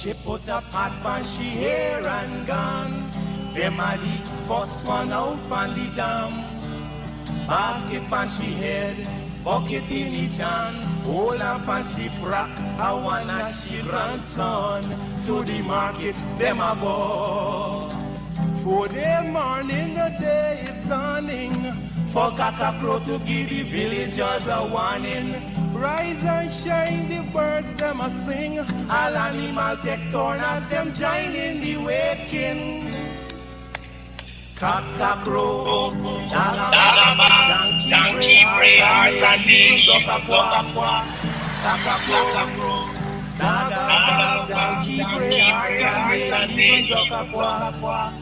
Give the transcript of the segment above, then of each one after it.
She put a pot on she hair and gone. Them a the first one out on the dam. Basket on she head, bucket in each hand. Hold up on she frock, I wanna she grandson. To the market, them a go. For the morning, the day is dawning. For cockcrow to give the villagers a warning. Rise and shine, the birds them a sing. All animal take turn as them join in the waking. Cockcrow, donkey, bray, horse and duck a quack. Cockcrow, donkey, bray, horse and duck a quack.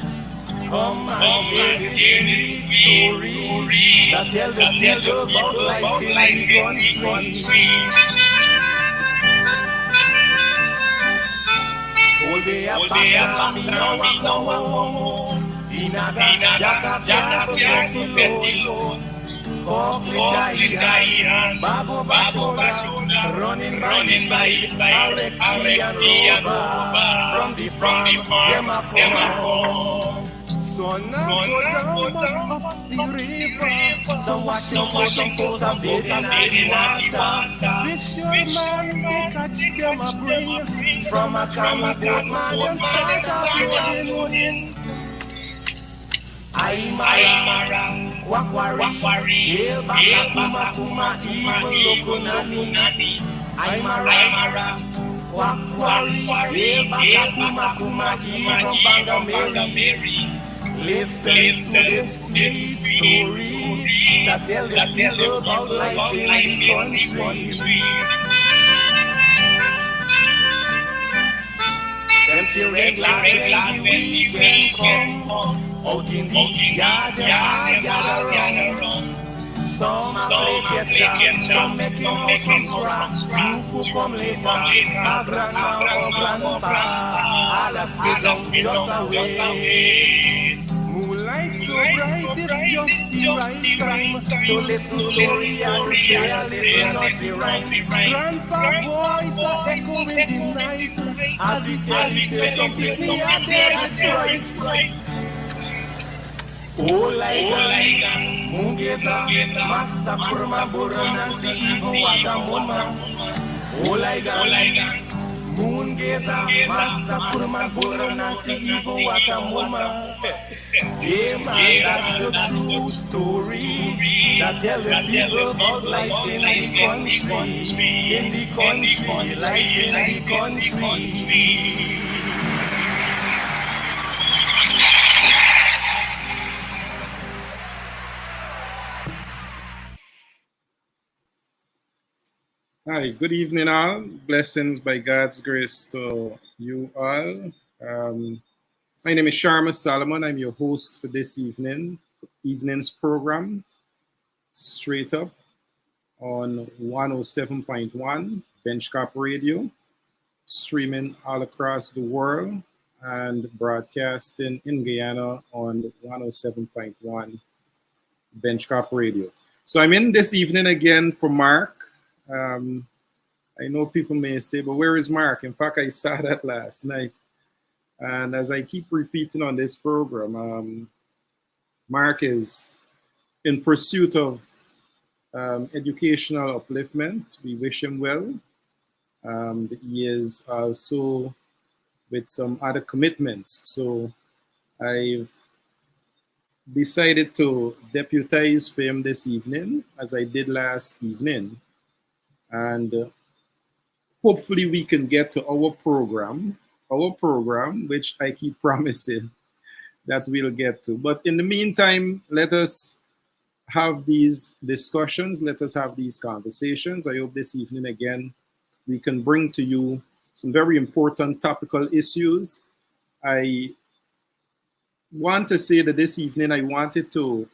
Come and hear this story that tell the tale about life in the country. All day a back me now Inaga jackas get load. Cockly shy, Babo Bashola, running by Alexi and Roba. From the farm, them a home. So now go down up the river. So watch some folks are bathing in water. Fisherman, they catch them a bring. From a camel boat man, them start loading. Aymara, Kwakwari, Hail Baka Kuma, even Lokunani. Aymara, Kwakwari, Hail Baka Kuma, even Bangameri. Listen to this sweet story that tell the people about life in the country. Them she regular when the weekend come. Out in the yard, run. Some play catch, some making house from scratch. Two who come later, a grandma or grandpa. All a sit down just a wait. Moonlight so bright, it's just the right time to listen to story and to say a little nursery rhyme. Grandpa voice a echo in the night as he tells some people are dead right. Olaigan, Mungeza, Massa Kurma Burana, Sigo Watamoma. Olaigan, Mungeza, Massa Kurma Burana, Sigo Watamoma. Yeah, man, that's the true story that tell the people about life in the country, life in the country. Hi, good evening all. Blessings by God's grace to you all. My name is Sharma Solomon. I'm your host for this evening's program, Straight Up on 107.1 Benchcop Radio, streaming all across the world and broadcasting in Guyana on 107.1 Benchcop Radio. So I'm in this evening again for Mark. I know people may say, but where is Mark? In fact, I saw that last night. And as I keep repeating on this program, Mark is in pursuit of educational upliftment. We wish him well. He is also with some other commitments. So I've decided to deputize for him this evening, as I did last evening. And hopefully we can get to our program, which I keep promising that we'll get to. But in the meantime, let us have these discussions. Let us have these conversations. I hope this evening, again, we can bring to you some very important topical issues. I want to say that this evening I wanted to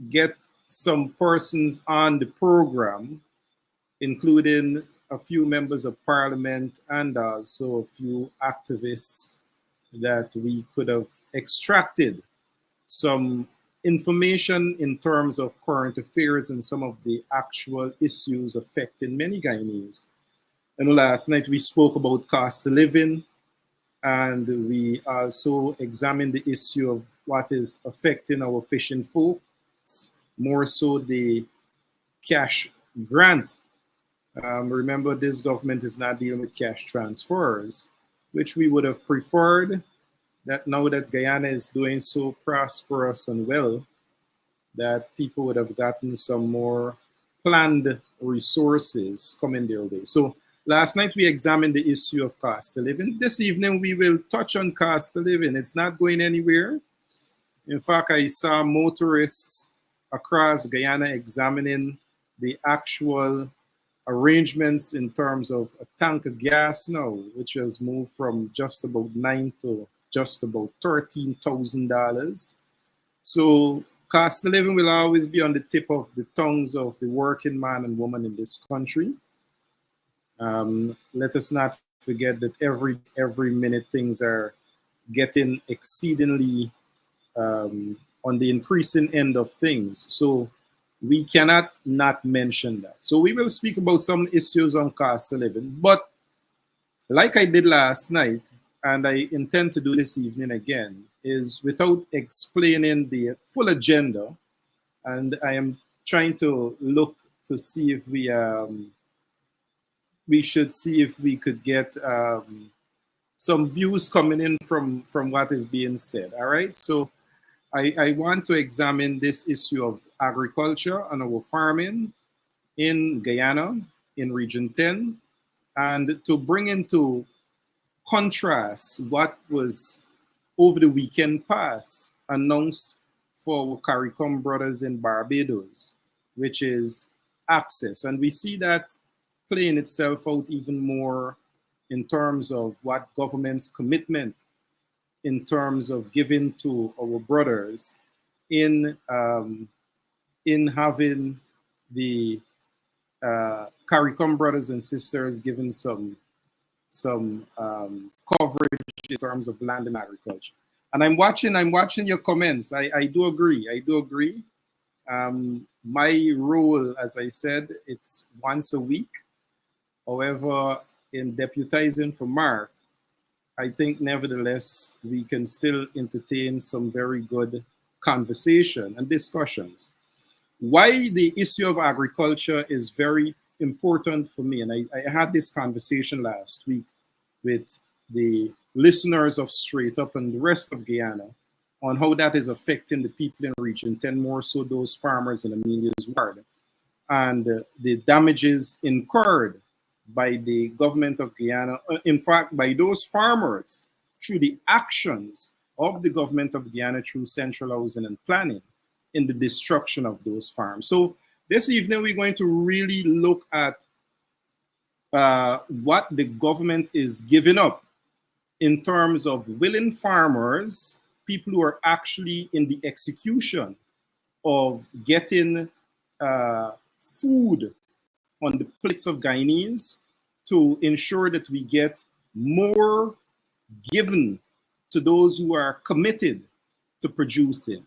get some persons on the program, including a few members of parliament and also a few activists that we could have extracted some information in terms of current affairs and some of the actual issues affecting many Guyanese. And last night we spoke about cost of living. And we also examine the issue of what is affecting our fishing folks, more so the cash grant. Remember, this government is not dealing with cash transfers, which we would have preferred that now that Guyana is doing so prosperous and well, that people would have gotten some more planned resources coming their way. So last night we examined the issue of cost of living. This evening we will touch on cost of living. It's not going anywhere. In fact, I saw motorists across Guyana examining the actual arrangements in terms of a tank of gas now, which has moved from just about $9 to just about $13,000. So cost of living will always be on the tip of the tongues of the working man and woman in this country. Let us not forget that every minute things are getting exceedingly on the increasing end of things. So we cannot not mention that. So we will speak about some issues on cost of living. But like I did last night, and I intend to do this evening again, is without explaining the full agenda, and I am trying to look to see if we should see if we could get some views coming in from what is being said. All right, so I want to examine this issue of agriculture and our farming in Guyana, in Region 10, and to bring into contrast what was over the weekend past announced for our CARICOM brothers in Barbados, which is access. And we see that playing itself out even more in terms of what government's commitment in terms of giving to our brothers in having the CARICOM brothers and sisters given some coverage in terms of land and agriculture. And I'm watching your comments. I do agree. My role, as I said, it's once a week. However, in deputizing for Mark, I think nevertheless we can still entertain some very good conversation and discussions. Why the issue of agriculture is very important for me, and I had this conversation last week with the listeners of Straight Up and the rest of Guyana on how that is affecting the people in Region 10, more so those farmers in Amelia's ward, and the damages incurred by the government of Guyana, in fact, by those farmers through the actions of the government of Guyana through central housing and planning in the destruction of those farms. So this evening, we're going to really look at what the government is giving up in terms of willing farmers, people who are actually in the execution of getting food on the plates of Guyanese to ensure that we get more given to those who are committed to producing.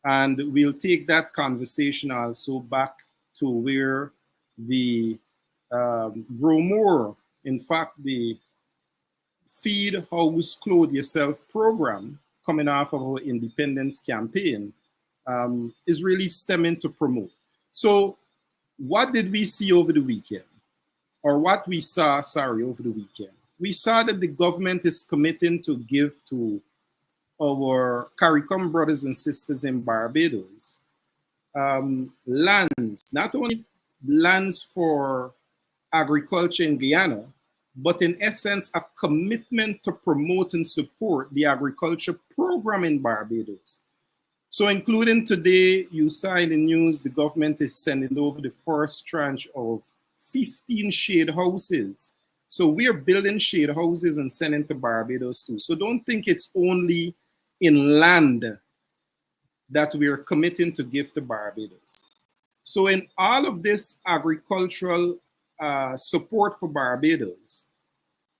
And we'll take that conversation also back to where the Grow More, in fact, the Feed, House, Clothe Yourself program coming off of our independence campaign is really stemming to promote. So what did we see over the weekend? Or what we saw, over the weekend? We saw that the government is committing to give to our CARICOM brothers and sisters in Barbados lands, not only lands for agriculture in Guyana, but in essence, a commitment to promote and support the agriculture program in Barbados. So including today, you saw in the news, the government is sending over the first tranche of 15 shade houses. So we are building shade houses and sending to Barbados too. So don't think it's only in land that we are committing to give to Barbados. So in all of this agricultural support for Barbados,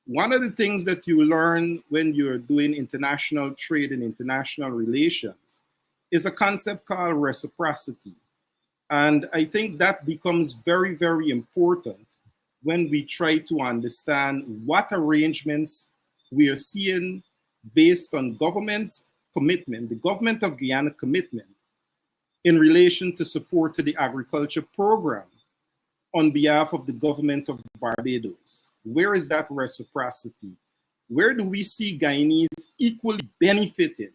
one of the things that you learn when you're doing international trade and international relations is a concept called reciprocity. And I think that becomes very, very important when we try to understand what arrangements we are seeing, based on government's commitment, the government of Guyana commitment in relation to support to the agriculture program on behalf of the government of Barbados. Where is that reciprocity? Where do we see Guyanese equally benefiting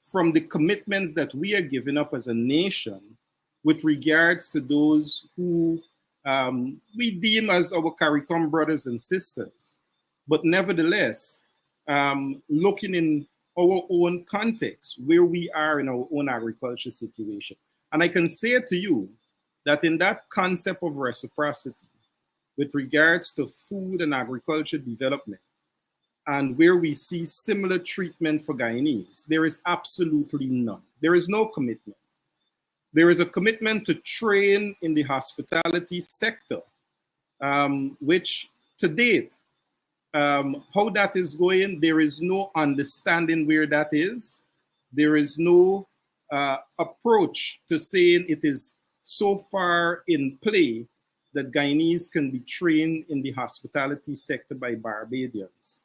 from the commitments that we are giving up as a nation with regards to those who we deem as our CARICOM brothers and sisters, but nevertheless, looking in our own context, where we are in our own agriculture situation. And I can say to you that in that concept of reciprocity, with regards to food and agriculture development, and where we see similar treatment for Guyanese, there is absolutely none. There is no commitment. There is a commitment to train in the hospitality sector, which to date, how that is going, there is no understanding where that is. There is no approach to saying it is so far in play that Guyanese can be trained in the hospitality sector by Barbadians.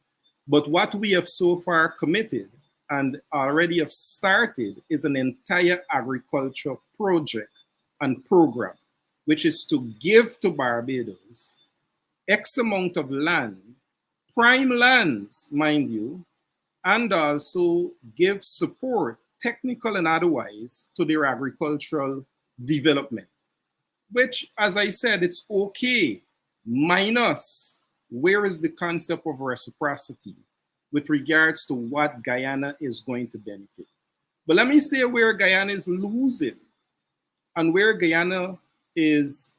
But what we have so far committed and already have started is an entire agriculture project and program, which is to give to Barbados X amount of land, prime lands, mind you, and also give support, technical and otherwise, to their agricultural development, which, as I said, it's okay, minus where is the concept of reciprocity with regards to what Guyana is going to benefit. But let me say where Guyana is losing and where Guyana is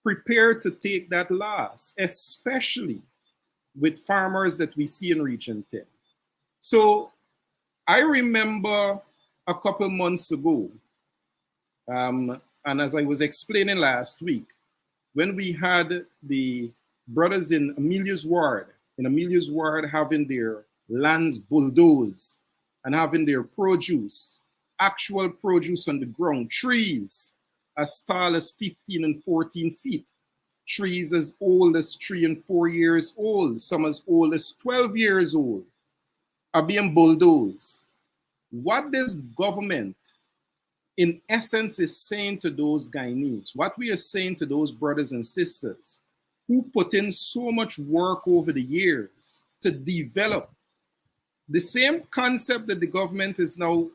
prepared to take that loss, especially with farmers that we see in Region 10. So I remember a couple months ago, and as I was explaining last week, when we had the brothers in Amelia's ward having their lands bulldozed and having their produce, actual produce on the ground, trees as tall as 15 and 14 feet, trees as old as 3 and 4 years old, some as old as 12 years old, are being bulldozed. What this government, in essence, is saying to those Guyanese, what we are saying to those brothers and sisters who put in so much work over the years to develop the same concept that the government is now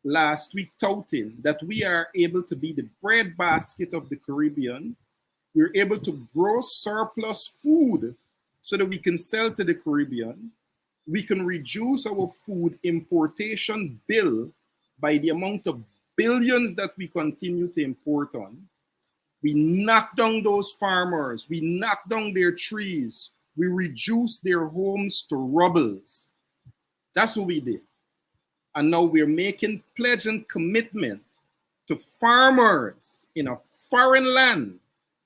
last week touting, that we are able to be the breadbasket of the Caribbean. We're able to grow surplus food so that we can sell to the Caribbean. We can reduce our food importation bill by the amount of billions that we continue to import on. We knock down those farmers. We knock down their trees. We reduce their homes to rubbles. That's what we did. And now we're making pledge and commitment to farmers in a foreign land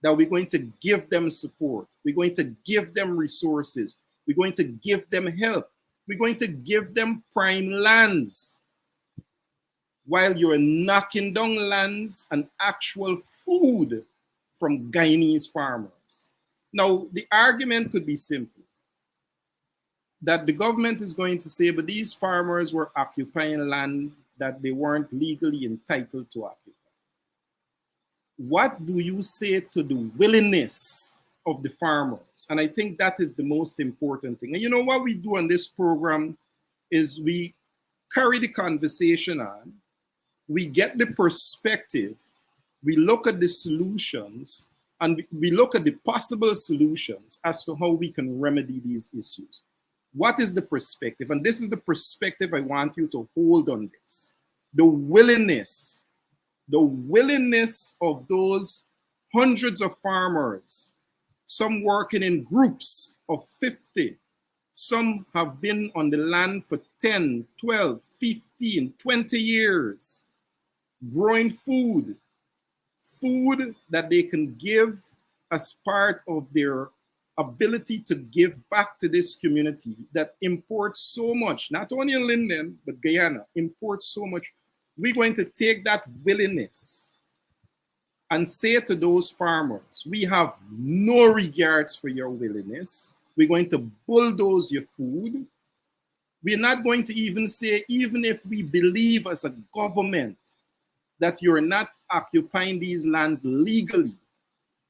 that we're going to give them support. We're going to give them resources. We're going to give them help. We're going to give them prime lands while you're knocking down lands and actual food from Guyanese farmers. Now, the argument could be simple, that the government is going to say, but these farmers were occupying land that they weren't legally entitled to occupy. What do you say to the willingness of the farmers? And I think that is the most important thing. And you know what we do on this program is we carry the conversation on, we get the perspective, we look at the solutions, and we look at the possible solutions as to how we can remedy these issues. What is the perspective? And this is the perspective I want you to hold on this. The willingness of those hundreds of farmers, some working in groups of 50, some have been on the land for 10, 12, 15, 20 years, growing food that they can give as part of their ability to give back to this community that imports so much, not only in Linden, but Guyana imports so much. We're going to take that willingness and say to those farmers, we have no regards for your willingness. We're going to bulldoze your food. We're not going to even say, even if we believe as a government that you're not occupying these lands legally,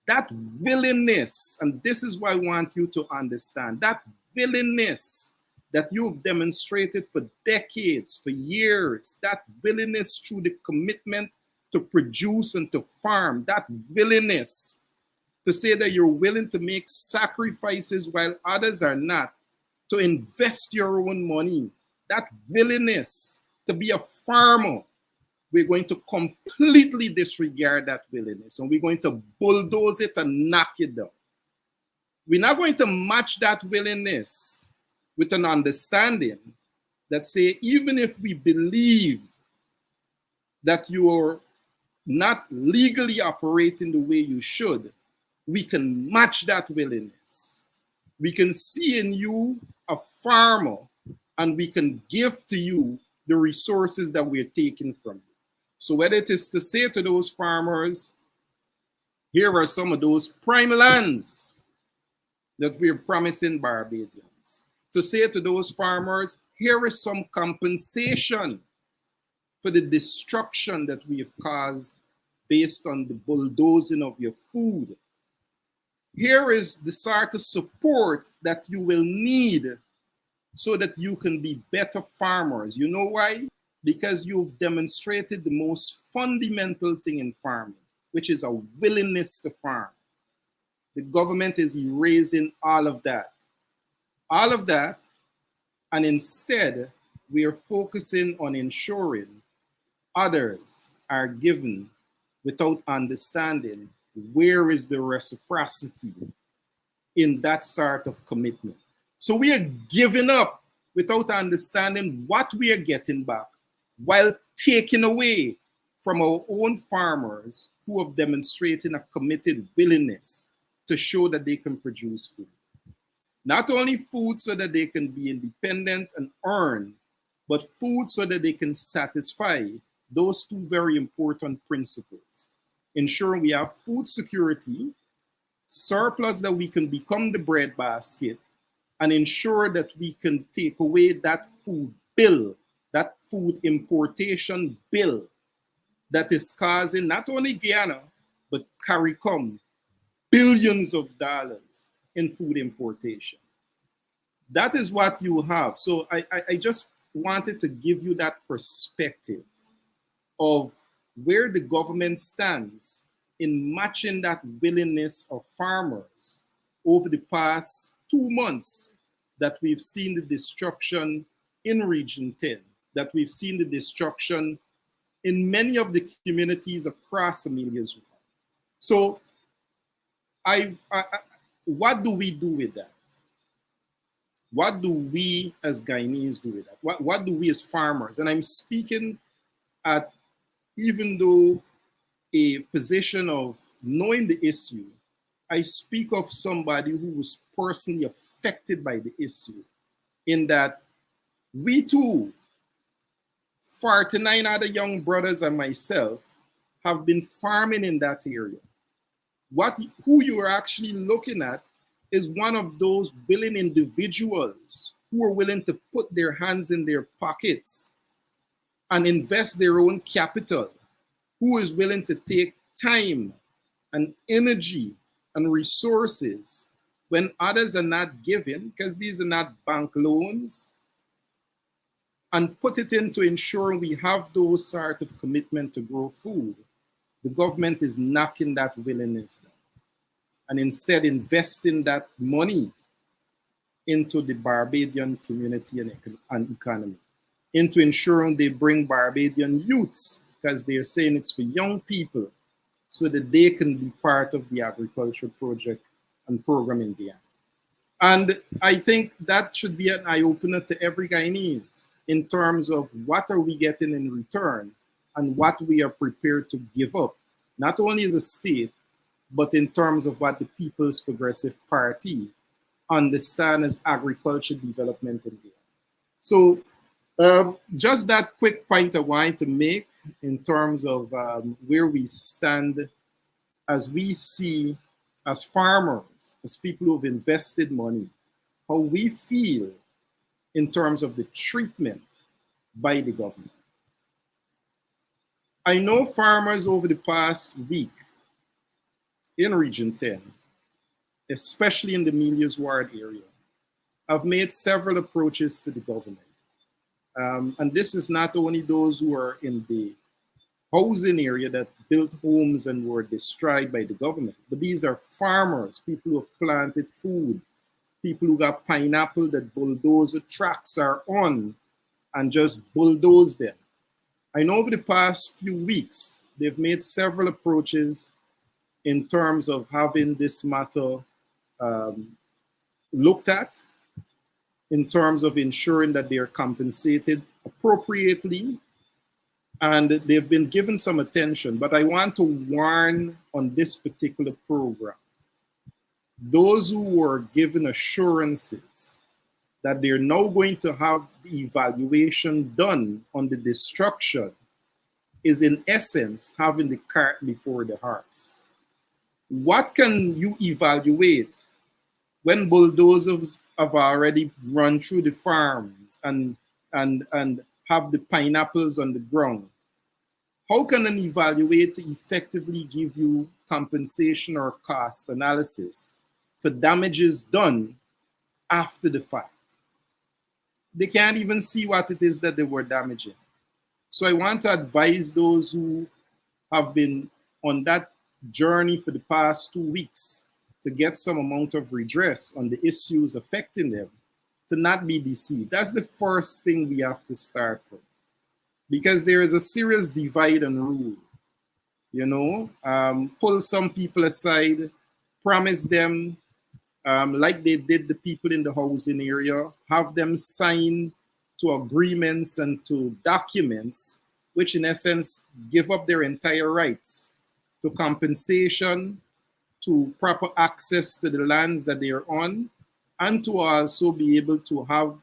that willingness, and this is what I want you to understand, that willingness that you've demonstrated for decades, for years, that willingness through the commitment to produce and to farm, that willingness to say that you're willing to make sacrifices while others are not, to invest your own money, that willingness to be a farmer, we're going to completely disregard that willingness and we're going to bulldoze it and knock it down. We're not going to match that willingness with an understanding that say, even if we believe that you're not legally operating the way you should, we can match that willingness. We can see in you a farmer and we can give to you the resources that we're taking from you. So whether it is to say to those farmers, here are some of those prime lands that we're promising Barbadians. To say to those farmers, here is some compensation for the destruction that we have caused based on the bulldozing of your food. Here is the sort of support that you will need so that you can be better farmers. You know why? Because you've demonstrated the most fundamental thing in farming, which is a willingness to farm. The government is erasing all of that. All of that, and instead, we are focusing on ensuring others are given without understanding where is the reciprocity in that sort of commitment. So we are giving up without understanding what we are getting back while taking away from our own farmers who have demonstrated a committed willingness to show that they can produce food. Not only food so that they can be independent and earn, but food so that they can satisfy those two very important principles. Ensuring we have food security, surplus that we can become the breadbasket, and ensure that we can take away that food bill, that food importation bill that is causing not only Guyana, but CARICOM billions of dollars in food importation. That is what you have. So I just wanted to give you that perspective of where the government stands in matching that willingness of farmers over the past 2 months that we've seen the destruction in Region 10, that we've seen the destruction in many of the communities across Amelia's River. So what do we do with that? What do we as Guyanese do with that? What do we as farmers? And I'm speaking at, even though a position of knowing the issue, I speak of somebody who was personally affected by the issue, in that we too, 49 other young brothers and myself, have been farming in that area. Who you are actually looking at is one of those willing individuals who are willing to put their hands in their pockets and invest their own capital, who is willing to take time and energy and resources when others are not giving, because these are not bank loans, and put it into ensuring we have those sort of commitment to grow food. The government is knocking that willingness down and instead investing that money into the Barbadian community and economy, into ensuring they bring Barbadian youths, because they're saying it's for young people, so that they can be part of the agriculture project and program in Guyana. And I think that should be an eye-opener to every Guyanese in terms of what are we getting in return and what we are prepared to give up, not only as a state, but in terms of what the People's Progressive Party understand as agriculture development in Guyana. So just that quick point I wanted to make in terms of where we stand as we see as farmers, as people who have invested money, how we feel in terms of the treatment by the government. I know farmers over the past week in Region 10, especially in the Milius Ward area, have made several approaches to the government. And this is not only those who are in the housing area that built homes and were destroyed by the government, but these are farmers, people who have planted food, people who got pineapple that bulldozer trucks are on and just bulldoze them. I know over the past few weeks, they've made several approaches in terms of having this matter looked at, in terms of ensuring that they are compensated appropriately, and they've been given some attention. But I want to warn on this particular program, those who were given assurances that they're now going to have the evaluation done on the destruction is in essence having the cart before the horse. What can you evaluate when bulldozers have already run through the farms and have the pineapples on the ground? How can an evaluator effectively give you compensation or cost analysis for damages done after the fact? They can't even see what it is that they were damaging. So I want to advise those who have been on that journey for the past 2 weeks to get some amount of redress on the issues affecting them, to not be deceived. That's the first thing we have to start from. Because there is a serious divide and rule. You know, pull some people aside, promise them, like they did the people in the housing area, have them sign to agreements and to documents, which in essence give up their entire rights to compensation, to proper access to the lands that they are on, and to also be able to have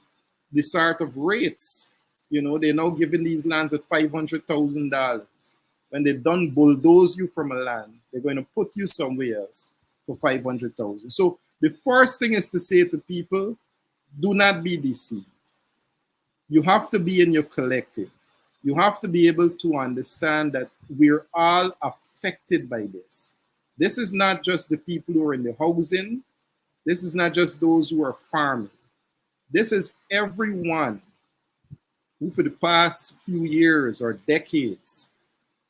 the sort of rates. You know, they're now giving these lands at $500,000. When they done bulldoze you from a land, they're going to put you somewhere else for $500,000. So the first thing is to say to people, do not be deceived. You have to be in your collective. You have to be able to understand that we're all affected by this. This is not just the people who are in the housing. This is not just those who are farming. This is everyone who for the past few years or decades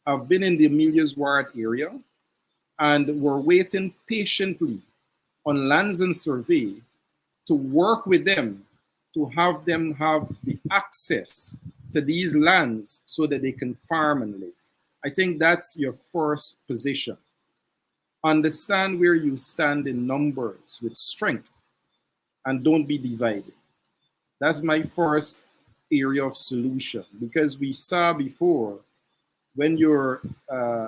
have been in the Amelia's Ward area and were waiting patiently on lands and survey to work with them to have them have the access to these lands so that they can farm and live. I think that's your first position. Understand where you stand in numbers with strength and don't be divided. That's my first area of solution, because we saw before when you're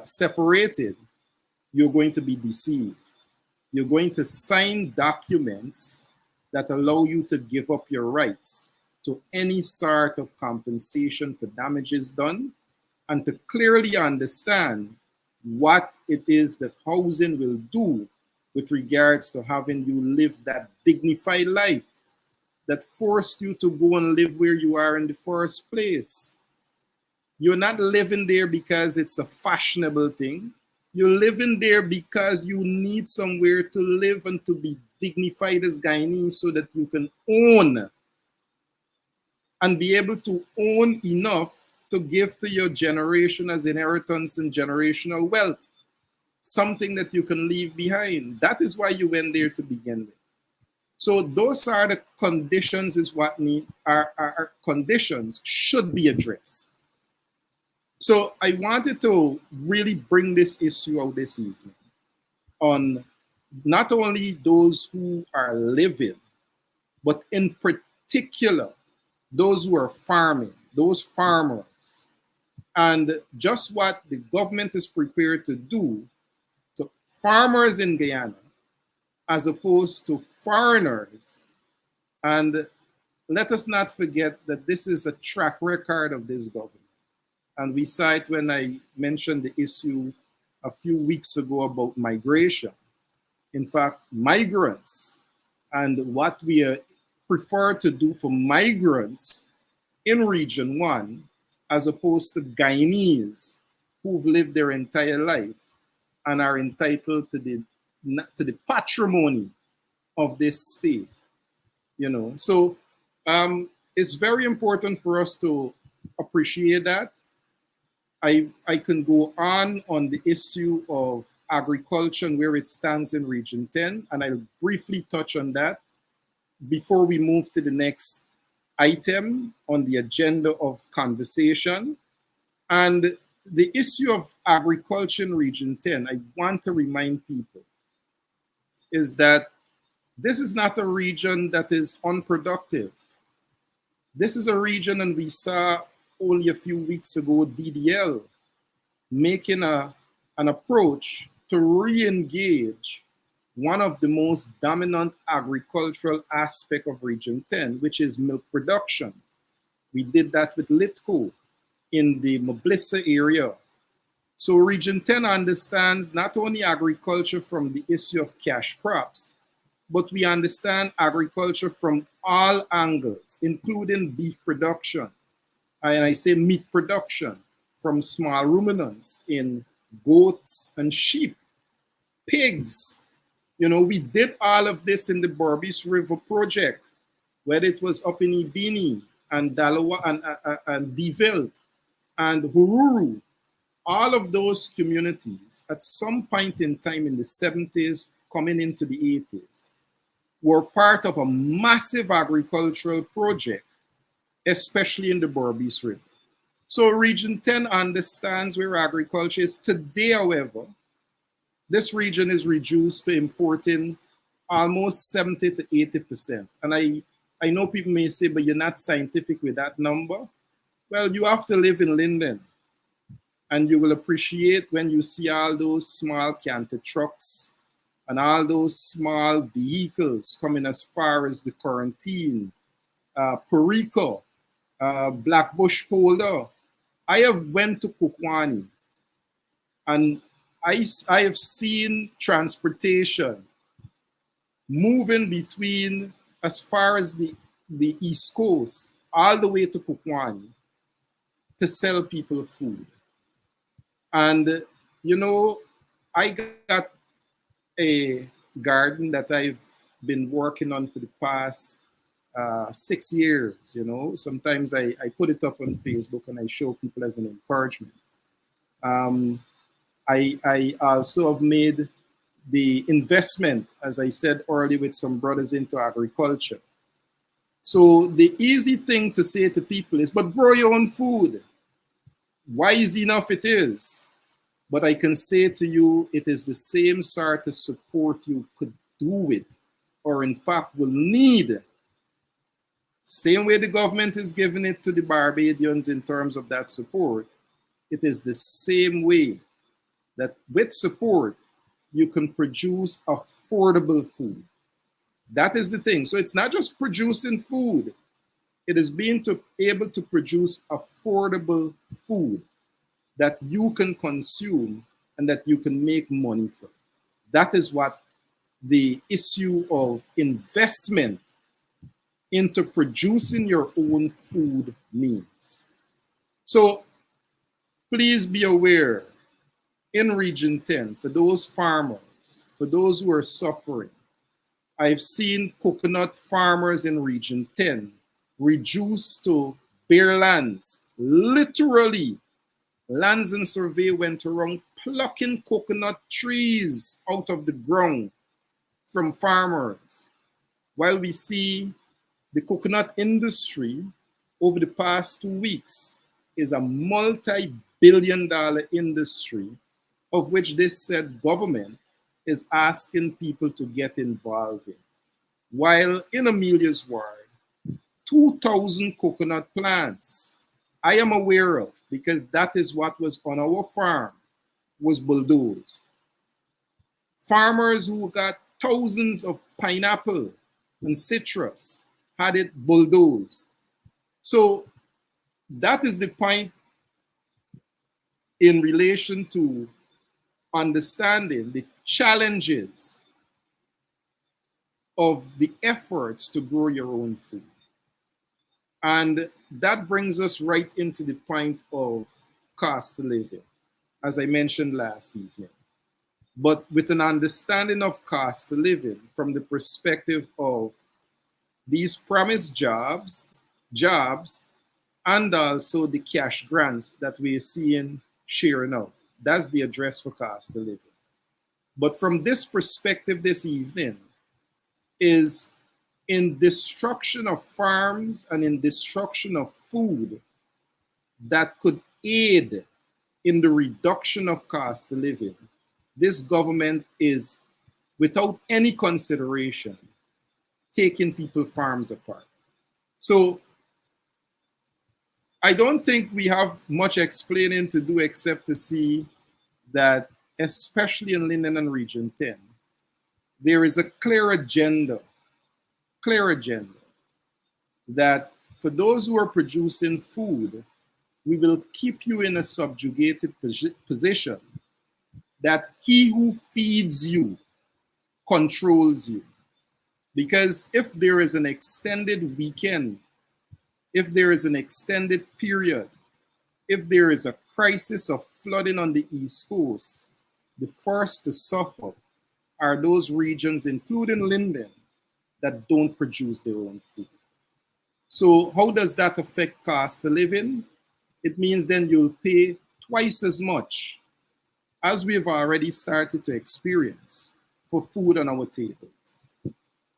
separated, you're going to be deceived. You're going to sign documents that allow you to give up your rights to any sort of compensation for damages done, and to clearly understand what it is that housing will do with regards to having you live that dignified life that forced you to go and live where you are in the first place. You're not living there because it's a fashionable thing. You're living there because you need somewhere to live and to be dignified as Guyanese so that you can own and be able to own enough to give to your generation as inheritance and generational wealth, something that you can leave behind. That is why you went there to begin with. So those are the conditions, is what our conditions should be addressed. So I wanted to really bring this issue out this evening on not only those who are living, but in particular, those who are farming, those farmers, and just what the government is prepared to do to farmers in Guyana, as opposed to foreigners. And let us not forget that this is a track record of this government. And we saw it when I mentioned the issue a few weeks ago about migration. In fact, migrants and what we are prefer to do for migrants in Region 1 as opposed to Guyanese who've lived their entire life and are entitled to the patrimony of this state. So it's very important for us to appreciate that. I can go on the issue of agriculture and where it stands in Region 10, and I'll briefly touch on that before we move to the next item on the agenda of conversation. And the issue of agriculture in Region 10, I want to remind people, is that this is not a region that is unproductive. This is a region, and we saw only a few weeks ago DDL making an approach to re-engage one of the most dominant agricultural aspect of Region 10, which is milk production. We did that with Litco in the Moblissa area. So Region 10 understands not only agriculture from the issue of cash crops, but we understand agriculture from all angles, including beef production. And I say meat production, from small ruminants in goats and sheep, pigs. We did all of this in the Berbice River project, whether it was up in Ibini and Dalawa and Deville and Hururu. All of those communities at some point in time in the 70s, coming into the 80s, were part of a massive agricultural project, especially in the Berbice River. So Region 10 understands where agriculture is. Today, however, this region is reduced to importing almost 70 to 80%. And I know people may say, but you're not scientific with that number. Well, you have to live in Linden, and you will appreciate when you see all those small canter trucks and all those small vehicles coming as far as the Quarantine, Perico, Blackbush Polder. I have went to Kukwani, and I have seen transportation moving between as far as the East Coast all the way to Kukwani to sell people food. And, I got a garden that I've been working on for the past 6 years. Sometimes I put it up on Facebook and I show people as an encouragement. I also have made the investment, as I said earlier, with some brothers into agriculture. So the easy thing to say to people is, but grow your own food. Wise enough it is. But I can say to you, it is the same sort of support you could do it, or in fact will need. Same way the government is giving it to the Barbadians in terms of that support, it is the same way that with support, you can produce affordable food. That is the thing. So it's not just producing food. It is being able to produce affordable food that you can consume and that you can make money from. That is what the issue of investment into producing your own food means. So please be aware, in Region 10, for those farmers, for those who are suffering, I've seen coconut farmers in Region 10 reduced to bare lands. Literally, Lands and Survey went around plucking coconut trees out of the ground from farmers. While we see the coconut industry over the past 2 weeks is a multi-billion-dollar industry of which this said government is asking people to get involved in. While in Amelia's ward, 2,000 coconut plants I am aware of, because that is what was on our farm, was bulldozed. Farmers who got thousands of pineapple and citrus had it bulldozed. So that is the point in relation to understanding the challenges of the efforts to grow your own food. And that brings us right into the point of cost of living, as I mentioned last evening. But with an understanding of cost of living from the perspective of these promised jobs, and also the cash grants that we're seeing sharing out. That's the address for cost of living. But from this perspective this evening is in destruction of farms and in destruction of food that could aid in the reduction of cost of living. This government is, without any consideration, taking people's farms apart. So I don't think we have much explaining to do except to see that, especially in Linden and Region 10, there is a clear agenda that for those who are producing food, we will keep you in a subjugated position, that he who feeds you controls you. Because if there is an extended weekend, if there is an extended period, if there is a crisis of flooding on the East Coast, the first to suffer are those regions, including Linden, that don't produce their own food. So how does that affect cost of living? It means then you'll pay twice as much as we've already started to experience for food on our tables.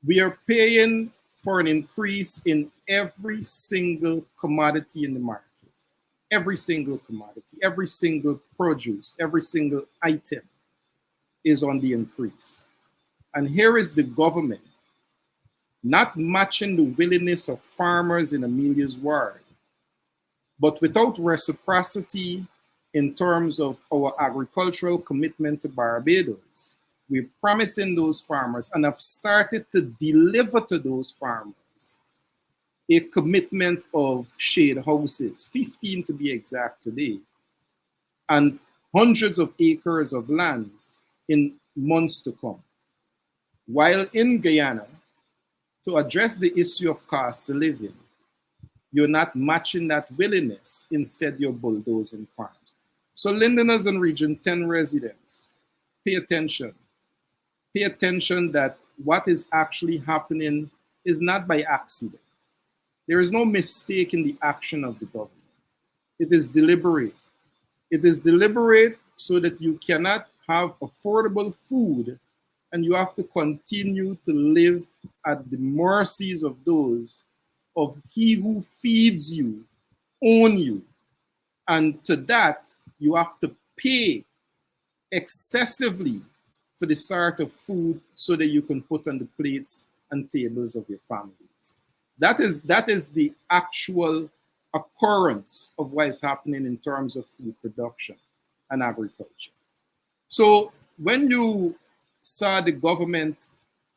We are paying for an increase in every single commodity in the market. Every single commodity, every single produce, every single item is on the increase. And here is the government not matching the willingness of farmers in Amelia's ward, but without reciprocity in terms of our agricultural commitment to Barbados. We're promising those farmers and have started to deliver to those farmers a commitment of shade houses, 15 to be exact today, and hundreds of acres of lands in months to come. While in Guyana, to address the issue of cost of living, you're not matching that willingness. Instead, you're bulldozing farms. So Lindeners and Region 10 residents, pay attention. Pay attention that what is actually happening is not by accident. There is no mistake in the action of the government. It is deliberate. It is deliberate so that you cannot have affordable food and you have to continue to live at the mercies of those of he who feeds you, own you. And to that, you have to pay excessively for the sort of food so that you can put on the plates and tables of your families. That is the actual occurrence of what is happening in terms of food production and agriculture. So when you saw the government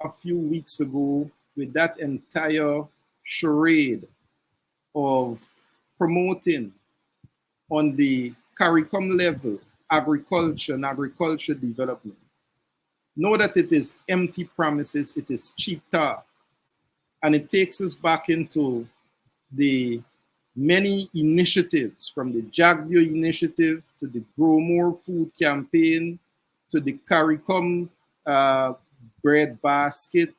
a few weeks ago with that entire charade of promoting on the CARICOM level agriculture and agriculture development, know that it is empty promises, it is cheap talk. And it takes us back into the many initiatives, from the Jagview initiative to the Grow More Food campaign to the CARICOM bread basket,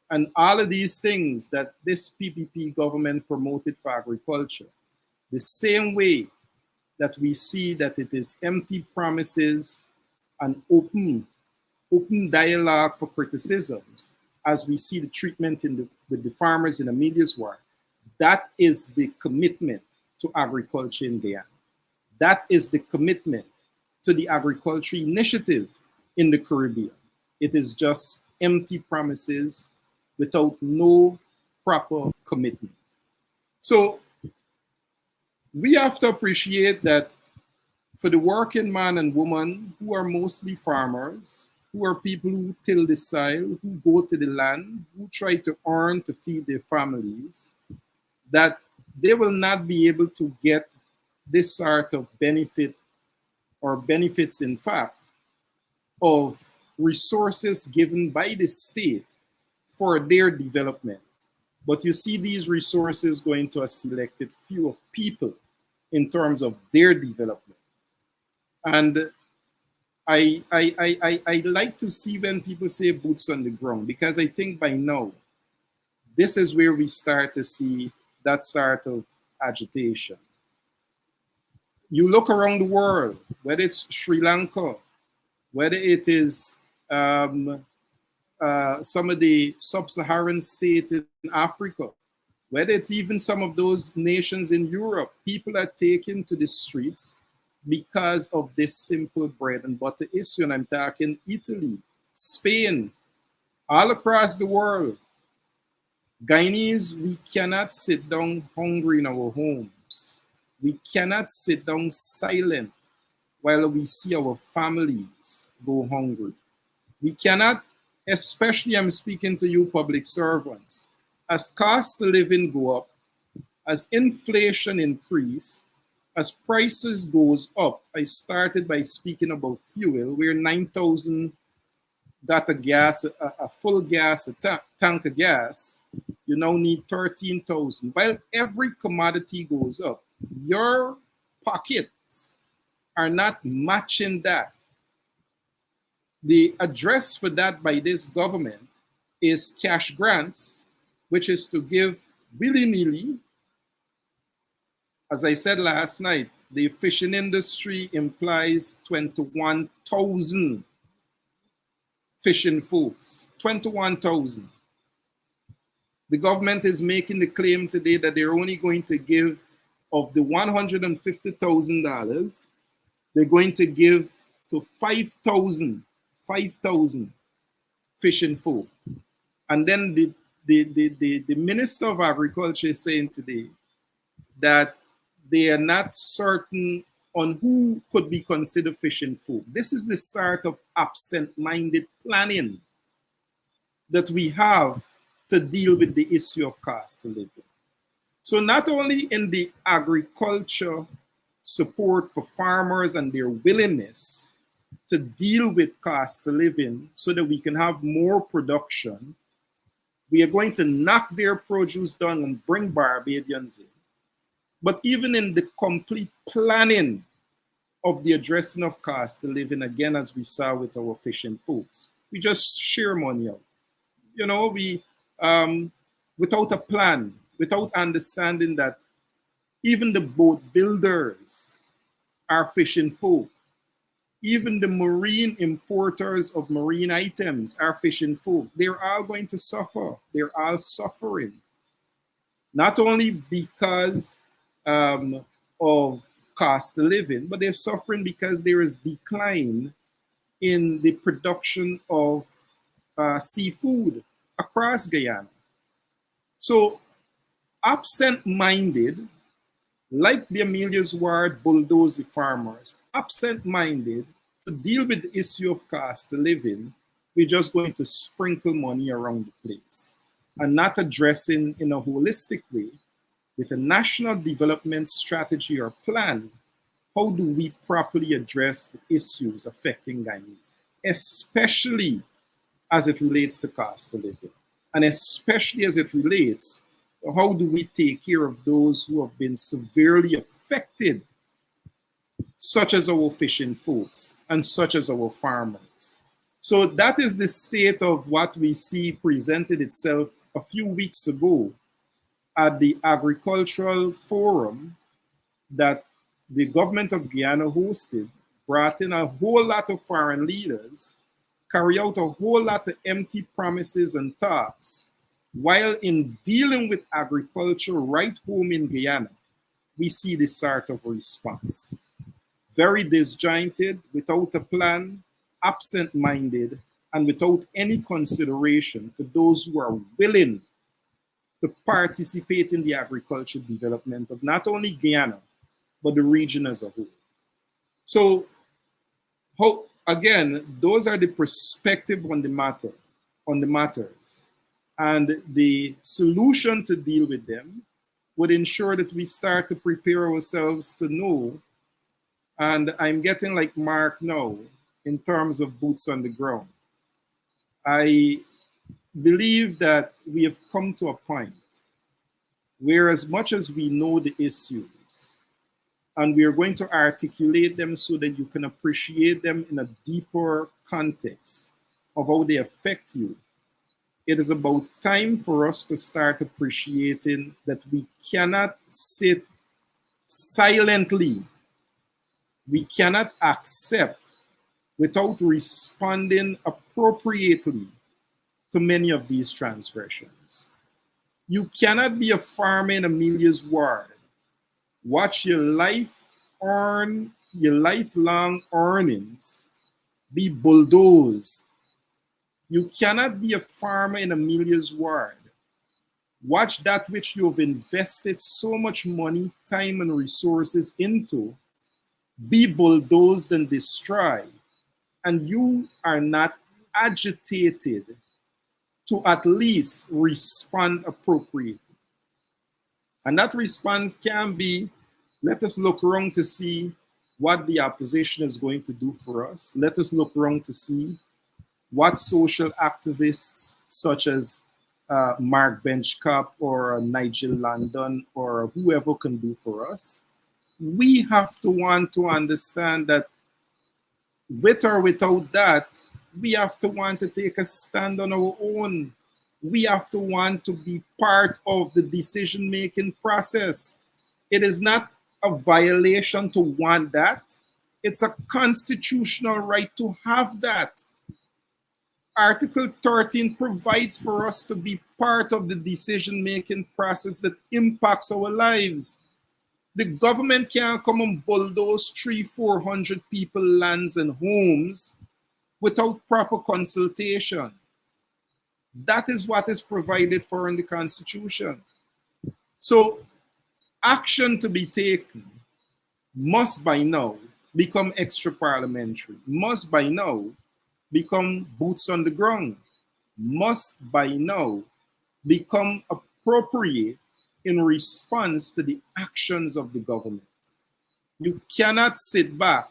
and all of these things that this PPP government promoted for agriculture. The same way that we see that it is empty promises and open dialogue for criticisms, as we see the treatment with the farmers in Amelia's work, that is the commitment to agriculture in Guyana. That is the commitment to the agriculture initiative in the Caribbean. It is just empty promises without no proper commitment. So we have to appreciate that for the working man and woman who are mostly farmers, who are people who till the soil, who go to the land, who try to earn to feed their families, that they will not be able to get this sort of benefit, or benefits in fact, of resources given by the state for their development. But you see these resources going to a selected few of people in terms of their development. And I like to see when people say boots on the ground, because I think by now, this is where we start to see that sort of agitation. You look around the world, whether it's Sri Lanka, whether it is some of the sub-Saharan states in Africa, whether it's even some of those nations in Europe, people are taken to the streets because of this simple bread and butter issue. And I'm talking Italy, Spain, all across the world. Guyanese, we cannot sit down hungry in our homes. We cannot sit down silent while we see our families go hungry. We cannot, especially I'm speaking to you public servants, as cost of living go up, as inflation increase, as prices goes up. I started by speaking about fuel, where 9,000 got a full gas, tank of gas, you now need 13,000. While every commodity goes up, your pockets are not matching that. The address for that by this government is cash grants, which is to give willy-nilly. As I said last night, the fishing industry implies 21,000 fishing folks, 21,000. The government is making the claim today that they're only going to give, of the $150,000, they're going to give to 5,000 fishing folk. And then the Minister of Agriculture is saying today that they are not certain on who could be considered fishing folk. This is the sort of absent-minded planning that we have to deal with the issue of cost of living. So not only in the agriculture support for farmers and their willingness to deal with cost of living so that we can have more production, we are going to knock their produce down and bring Barbadians in. But even in the complete planning of the addressing of cost of living, again, as we saw with our fishing folks, we just share money out. You know, we, without a plan, without understanding that even the boat builders are fishing folk. Even the marine importers of marine items are fishing folk. They're all going to suffer. They're all suffering. Not only because of cost of living, but they're suffering because there is decline in the production of seafood across Guyana. So absent-minded, like the Amelia's Ward bulldoze the farmers, absent-minded to deal with the issue of cost of living, we're just going to sprinkle money around the place and not addressing in a holistic way with a national development strategy or plan, how do we properly address the issues affecting Guyanese, especially as it relates to cost of living, and especially as it relates to how do we take care of those who have been severely affected, such as our fishing folks and such as our farmers. So that is the state of what we see presented itself a few weeks ago at the agricultural forum that the government of Guyana hosted, brought in a whole lot of foreign leaders, carry out a whole lot of empty promises and talks, while in dealing with agriculture right home in Guyana, we see this sort of response. Very disjointed, without a plan, absent-minded, and without any consideration for those who are willing to participate in the agricultural development of not only Guyana, but the region as a whole. So, again, those are the perspective on the matter, on the matters. And the solution to deal with them would ensure that we start to prepare ourselves to know, and I'm getting like Mark now, in terms of boots on the ground. believe that we have come to a point where, as much as we know the issues, and we are going to articulate them so that you can appreciate them in a deeper context of how they affect you, it is about time for us to start appreciating that we cannot sit silently. We cannot accept without responding appropriately to many of these transgressions. You cannot be a farmer in Amelia's ward, watch your lifelong earnings be bulldozed. You cannot be a farmer in Amelia's ward, watch that which you have invested so much money, time, and resources into be bulldozed and destroyed, and you are not agitated to at least respond appropriately. And that response can be, let us look around to see what the opposition is going to do for us. Let us look around to see what social activists such as Mark Benchcup or Nigel Landon or whoever can do for us. We have to want to understand that with or without that, we have to want to take a stand on our own. We have to want to be part of the decision-making process. It is not a violation to want that. It's a constitutional right to have that. Article 13 provides for us to be part of the decision-making process that impacts our lives. The government can't come and bulldoze 300-400 people lands and homes without proper consultation. That is what is provided for in the Constitution. So action to be taken must by now become extra parliamentary, must by now become boots on the ground, must by now become appropriate in response to the actions of the government. You cannot sit back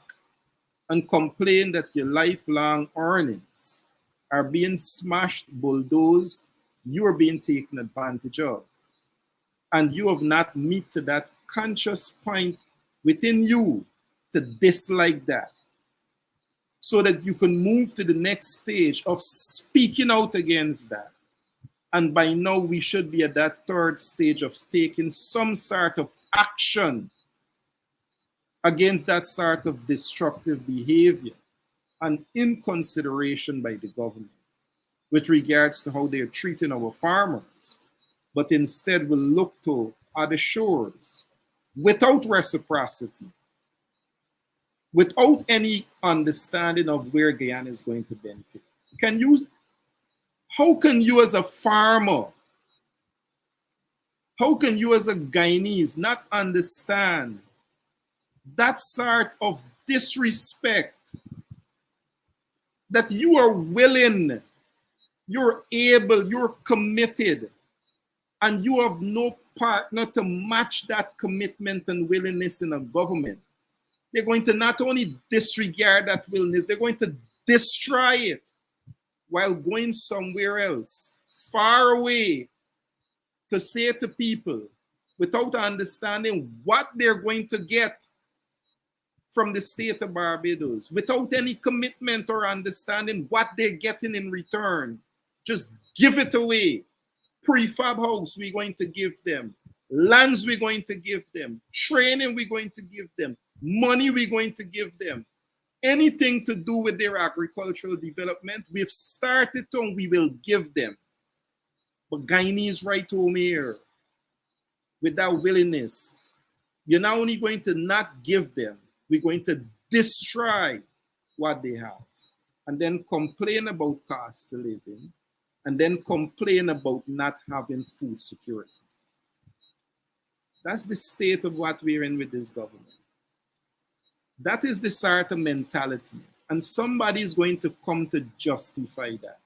and complain that your lifelong earnings are being smashed, bulldozed, you are being taken advantage of. And you have not met to that conscious point within you to dislike that, so that you can move to the next stage of speaking out against that. And by now, we should be at that third stage of taking some sort of action against that sort of destructive behavior and inconsideration by the government with regards to how they're treating our farmers, but instead will look to other shores without reciprocity, without any understanding of where Guyana is going to benefit. How can you as a farmer, how can you as a Guyanese not understand that sort of disrespect, that you are willing, you're able, you're committed, and you have no partner to match that commitment and willingness in a government? They're going to not only disregard that willingness, they're going to destroy it while going somewhere else, far away, to say to people without understanding what they're going to get from the state of Barbados, without any commitment or understanding what they're getting in return. Just give it away. Prefab house we're going to give them. Lands we're going to give them. Training we're going to give them. Money we're going to give them. Anything to do with their agricultural development, we've started to and we will give them. But Guyanese right home here, with that willingness, you're not only going to not give them, we're going to destroy what they have. And then complain about cost of living, and then complain about not having food security. That's the state of what we're in with this government. That is the sort of mentality. And somebody is going to come to justify that.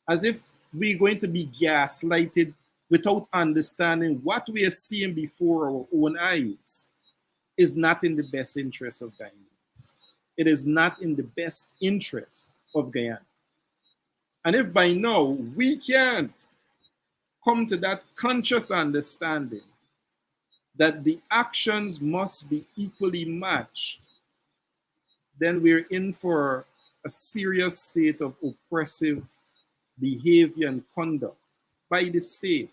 As if we're going to be gaslighted without understanding what we are seeing before our own eyes is not in the best interest of Guyanese. It is not in the best interest of Guyana. And if by now we can't come to that conscious understanding that the actions must be equally matched, then we're in for a serious state of oppressive behavior and conduct by the state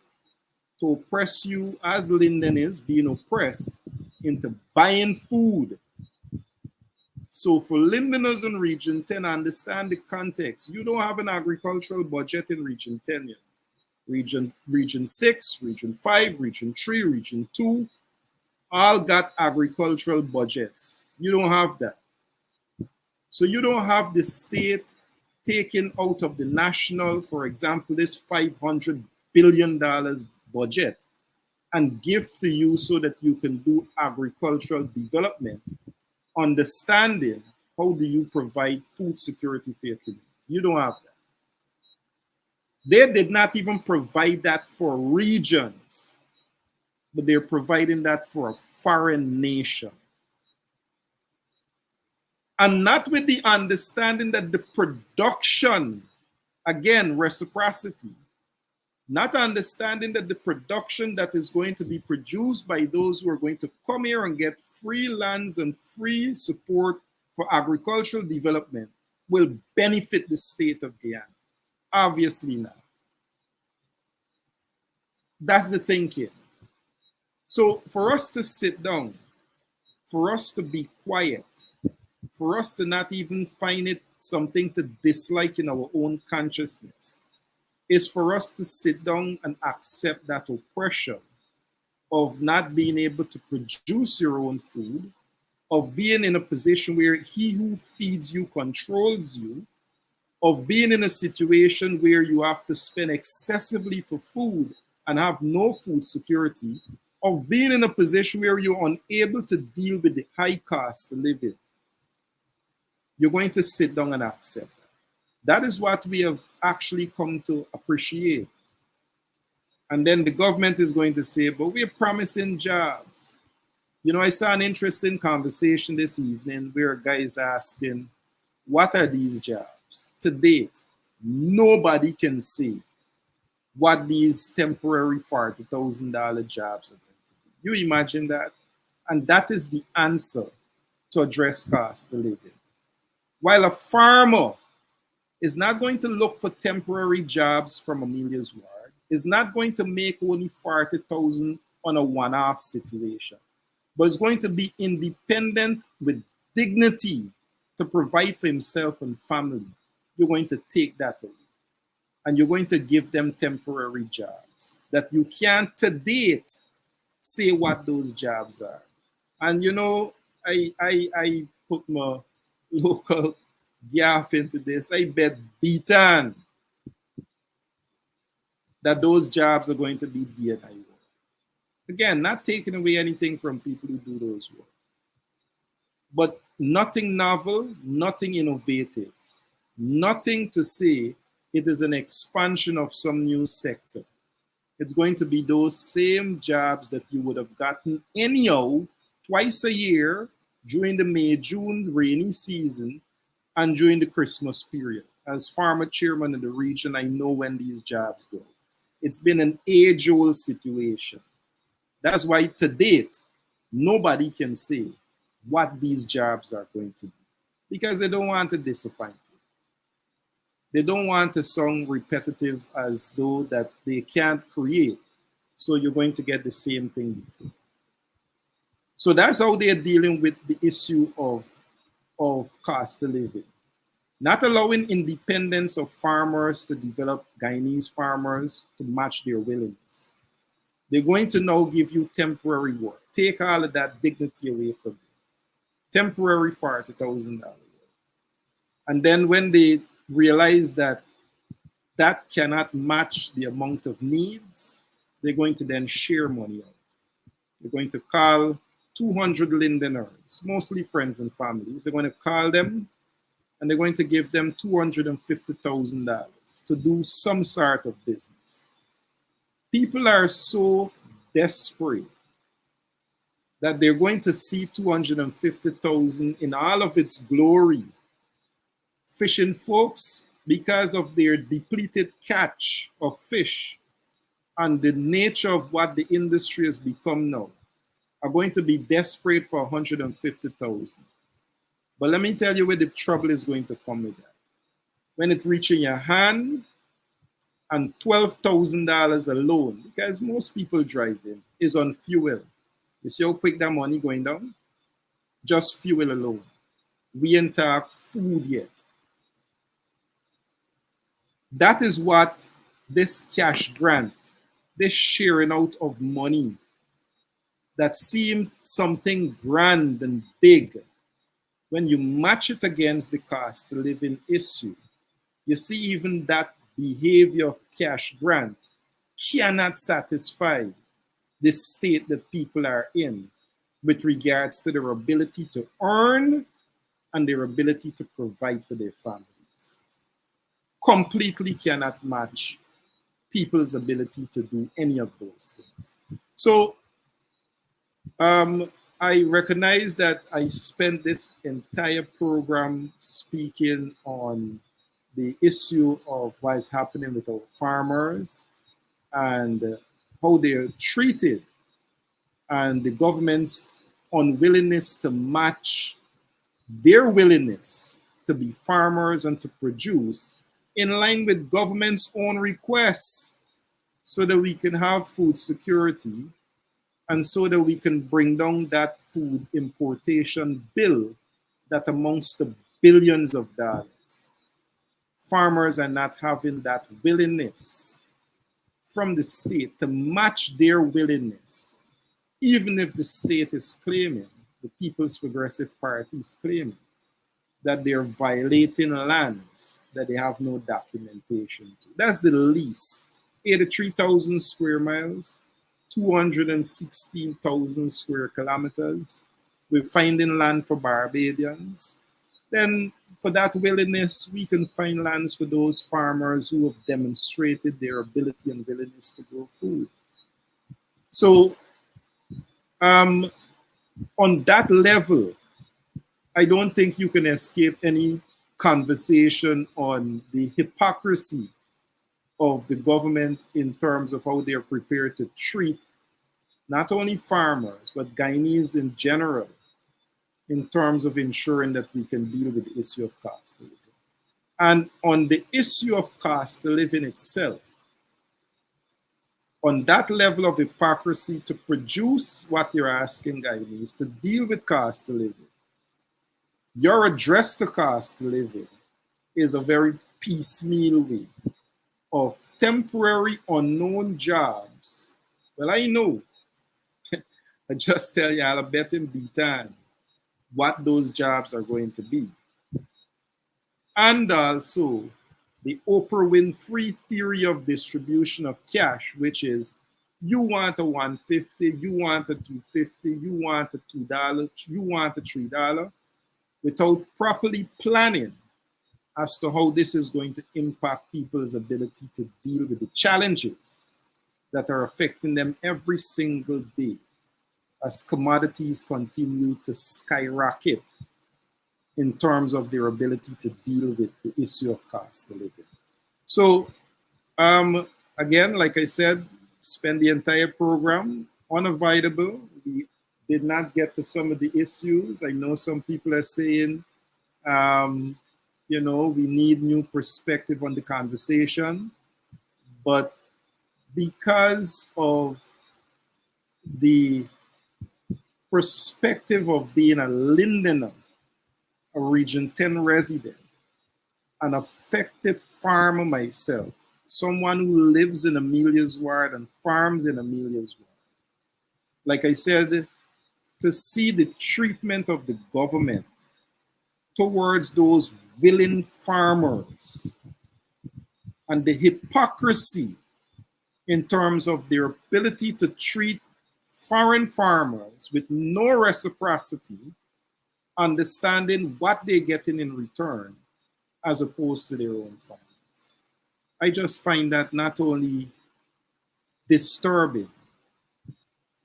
to oppress you as Linden is being oppressed into buying food. So for Lindeners in Region 10, understand the context. You don't have an agricultural budget in Region 10 yet. Region 6, Region 5, Region 3, Region 2, all got agricultural budgets. You don't have that. So you don't have the state taking out of the national, for example, this $500 billion budget and give to you so that you can do agricultural development, understanding how do you provide food security for your community. You don't have that. They did not even provide that for regions, but they're providing that for a foreign nation. And not with the understanding that the production, again, reciprocity, not understanding that the production that is going to be produced by those who are going to come here and get free lands and free support for agricultural development will benefit the state of Guyana. Obviously not. That's the thinking. So for us to sit down, for us to be quiet, for us to not even find it something to dislike in our own consciousness, is for us to sit down and accept that oppression of not being able to produce your own food, of being in a position where he who feeds you controls you, of being in a situation where you have to spend excessively for food and have no food security, of being in a position where you're unable to deal with the high cost to live in. You're going to sit down and accept that. That is what we have actually come to appreciate. And then the government is going to say, but we're promising jobs. You know, I saw an interesting conversation this evening where a guy is asking, what are these jobs? To date, nobody can say what these temporary $40,000 jobs are going to be. You imagine that? And that is the answer to address cost of living. While a farmer is not going to look for temporary jobs from Amelia's ward, is not going to make only 40,000 on a one-off situation, but is going to be independent with dignity to provide for himself and family. You're going to take that away. And you're going to give them temporary jobs that you can't to date say what those jobs are. And you know, I put my local gaff into this. I bet beaten that those jobs are going to be D&I work. Again, not taking away anything from people who do those work. But nothing novel, nothing innovative, nothing to say it is an expansion of some new sector. It's going to be those same jobs that you would have gotten anyhow twice a year during the May-June rainy season and during the Christmas period. As farmer chairman of the region, I know when these jobs go. It's been an age-old situation. That's why to date, nobody can say what these jobs are going to be because they don't want to disappoint you. They don't want to sound repetitive as though that they can't create. So you're going to get the same thing before. So that's how they're dealing with the issue of cost of living. Not allowing independence of farmers to develop, Guyanese farmers to match their willingness. They're going to now give you temporary work. Take all of that dignity away from you. Temporary $40,000 work. And then when they realize that that cannot match the amount of needs, they're going to then share money out. They're going to call 200 Lindeners, mostly friends and families. They're going to call them and they're going to give them $250,000 to do some sort of business. People are so desperate that they're going to see 250,000 in all of its glory. Fishing folks because of their depleted catch of fish and the nature of what the industry has become now, are going to be desperate for 150,000. But let me tell you where the trouble is going to come with that. When it reaches your hand and $12,000 alone, because most people driving, is on fuel. You see how quick that money going down? Just fuel alone. We ain't talk food yet. That is what this cash grant, this sharing out of money that seemed something grand and big, when you match it against the cost of living issue, you see even that behavior of cash grant cannot satisfy the state that people are in with regards to their ability to earn and their ability to provide for their families. Completely cannot match people's ability to do any of those things. So I recognize that I spent this entire program speaking on the issue of what is happening with our farmers and how they are treated, and the government's unwillingness to match their willingness to be farmers and to produce in line with government's own requests so that we can have food security and so that we can bring down that food importation bill that amounts to billions of dollars. Farmers are not having that willingness from the state to match their willingness, even if the state is claiming, the People's Progressive Party is claiming, that they're violating lands that they have no documentation to. That's the least. 83,000 square miles, 216,000 square kilometers. We're finding land for Barbadians. Then for that willingness, we can find lands for those farmers who have demonstrated their ability and willingness to grow food. So on that level, I don't think you can escape any conversation on the hypocrisy of the government in terms of how they're prepared to treat not only farmers, but Guyanese in general, in terms of ensuring that we can deal with the issue of cost of living. And on the issue of cost of living itself, on that level of hypocrisy to produce what you're asking Guyanese, to deal with cost of living, your address to cost of living is a very piecemeal way of temporary unknown jobs. Well, I know. I just tell you, I'll bet in B-time what those jobs are going to be. And also the Oprah Winfrey theory of distribution of cash, which is you want a 150, you want a 250, you want a $2, you want a $3, without properly planning as to how this is going to impact people's ability to deal with the challenges that are affecting them every single day as commodities continue to skyrocket in terms of their ability to deal with the issue of cost of living. So again, like I said, spend the entire program unavoidable. We did not get to some of the issues. I know some people are saying, you know, we need new perspective on the conversation, but because of the perspective of being a Lindoner, a Region 10 resident, an affected farmer myself, someone who lives in Amelia's Ward and farms in Amelia's Ward. Like I said, to see the treatment of the government towards those willing farmers and the hypocrisy in terms of their ability to treat foreign farmers with no reciprocity, understanding what they're getting in return as opposed to their own farmers. I just find that not only disturbing,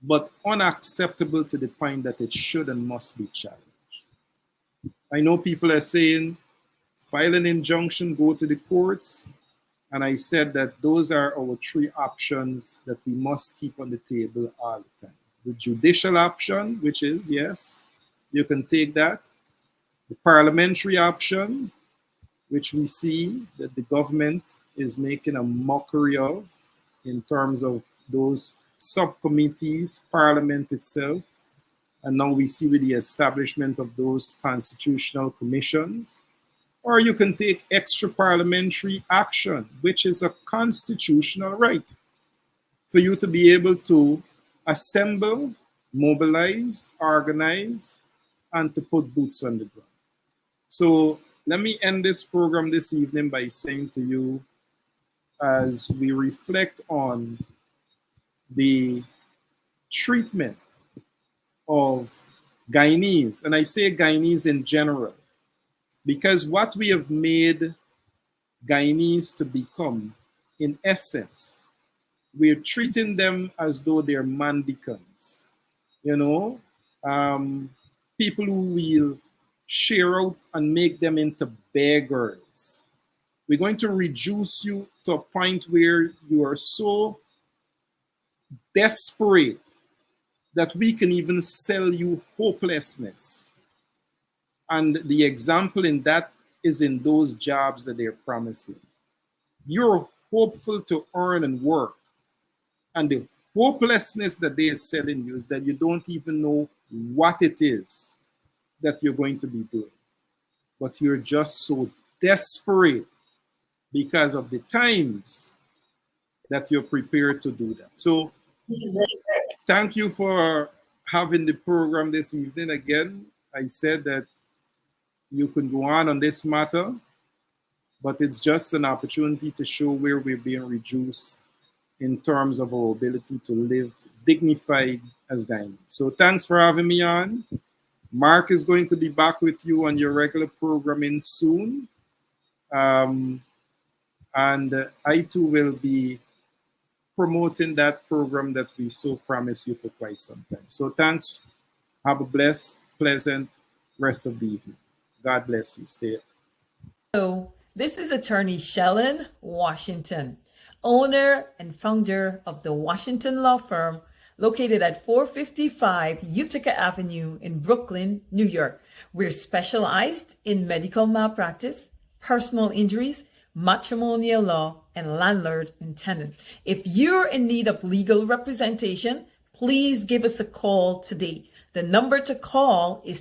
but unacceptable to the point that it should and must be challenged. I know people are saying file an injunction, go to the courts. And I said that those are our three options that we must keep on the table all the time. The judicial option, which is, yes, you can take that. The parliamentary option, which we see that the government is making a mockery of in terms of those subcommittees, parliament itself. And now we see with the establishment of those constitutional commissions. Or you can take extra parliamentary action, which is a constitutional right for you to be able to assemble, mobilize, organize, and to put boots on the ground. So let me end this program this evening by saying to you, as we reflect on the treatment of Guyanese, and I say Guyanese in general, because what we have made Guyanese to become, in essence, we're treating them as though they're mandicans, you know, people who will share out and make them into beggars. We're going to reduce you to a point where you are so desperate that we can even sell you hopelessness. And the example in that is in those jobs that they're promising. You're hopeful to earn and work. And the hopelessness that they are selling you is that you don't even know what it is that you're going to be doing. But you're just so desperate because of the times that you're prepared to do that. So thank you for having the program this evening. Again, I said that you can go on this matter, but it's just an opportunity to show where we're being reduced in terms of our ability to live dignified as Guyanese. So thanks for having me on. Mark is going to be back with you on your regular programming soon. And I too will be promoting that program that we so promised you for quite some time. So thanks. Have a blessed, pleasant rest of the evening. God bless you. Stay. Hello, this is attorney Shellen Washington, owner and founder of the Washington Law Firm, located at 455 Utica Avenue in Brooklyn, New York. We're specialized in medical malpractice, personal injuries, matrimonial law, and landlord and tenant. If you're in need of legal representation, please give us a call today. The number to call is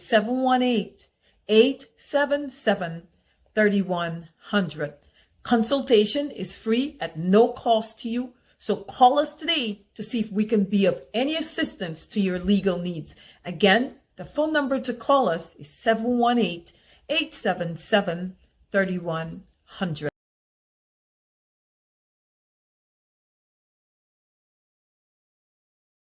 718-877-3100. Consultation is free at no cost to you. So call us today to see if we can be of any assistance to your legal needs. Again, the phone number to call us is 718-877-3100.